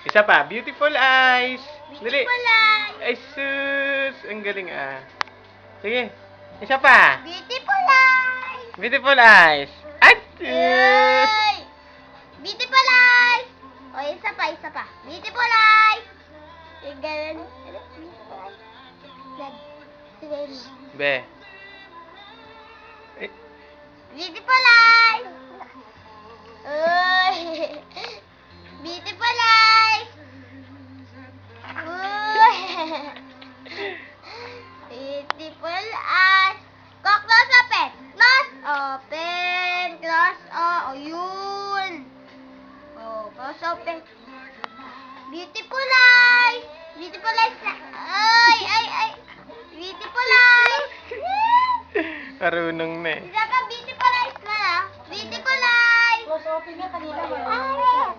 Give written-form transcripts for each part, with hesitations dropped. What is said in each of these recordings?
Isa pa. Beautiful eyes. Dali. Beautiful eyes. Ay, sus. Ang galing ah. Sige. Isa pa. Beautiful eyes. Beautiful eyes. At Ay! Beautiful eyes. O, isa pa, isa pa. Beautiful eyes. Yung ganun. Ano? Beautiful eyes. Yan. Yan. Be. Eh, Beautiful eyes. Uy. Beautiful eyes. Uy. Beautiful eyes. Close open. Close open. Close oh, yun. Oh, close open. Beautiful eyes. Beautiful eyes. Ay, ay, ay. Beautiful eyes. marunong na eh. Isa pa, beautiful eyes na ah. Beautiful eyes. Close open nga kanina ba? Ay.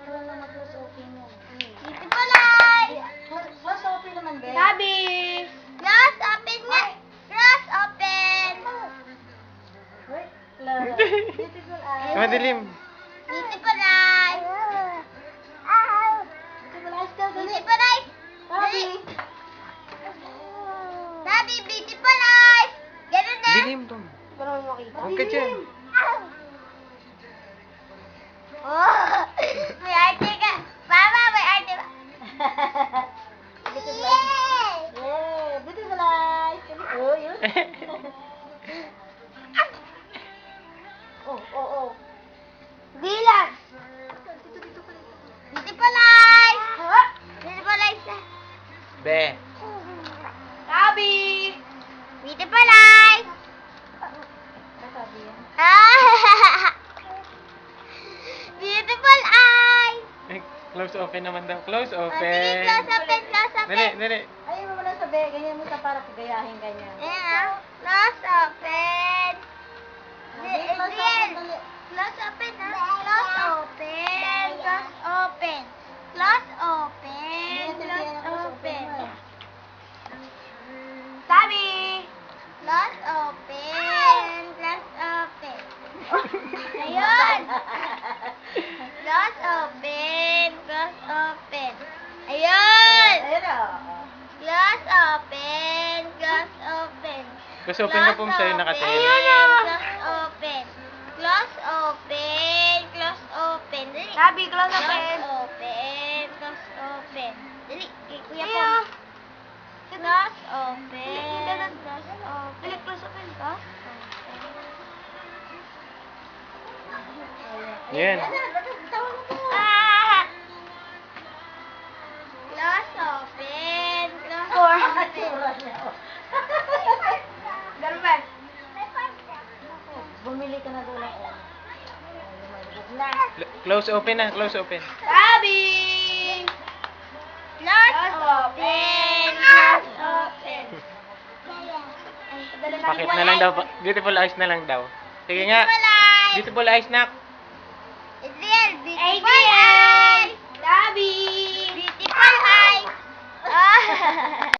Wala na mag-close open yan. Beautiful eyes. Close open naman, be. Gabi. Close open nga. Close open. Wait, Clara. Beautiful eyes. Madilim. Beautiful eyes. Beautiful eyes daw, dali. Beautiful eyes. Gabi. Sabi, beautiful eyes. Ganun na. Dilim to. Para mo makita. Huwag ka dyan. Oh, may arte ka. Mama, may arte ba? Beautiful eyes. Yeah, beautiful eyes. Oh, yun. Oh, oh, oh. Bilang. Beautiful eyes. Beautiful eyes. Be. Sabi. Beautiful eyes. Sabi yan. Ah. Beautiful eyes. Eh, close open naman daw. Close Sige, open. close open, close open. Dali, dali. Ayaw mo muna sabi, ganyan mo sa para pagayahin ganyan. Ayan ah. Close open. Close open, Adriel. dali. Close open ah. Close open. Close open. Close open. Close open. Sabi. Close open. Close open. Ayun. Close open. Close open. Ayun. Ayun o. Close open. Close open. Close open na po sa'yo nakatingin. Close open. Close open. Close open. Dali. Sabi, close Close open. open. Close open. Dali. Kay Kuya po. Close open. Close open. Dali, close open. Close open. Yan. Ah! Close open. Close open. Ganun ba? Bumili ka na doon ako. Na. Close open na. Close open. Sabi! Close open! Close open! Pakit na lang daw. Beautiful eyes na lang daw. Sige nga. Beautiful eyes! Beautiful eyes, nak. Adriel, beautiful eyes! Sabi! Beautiful eyes! Ah!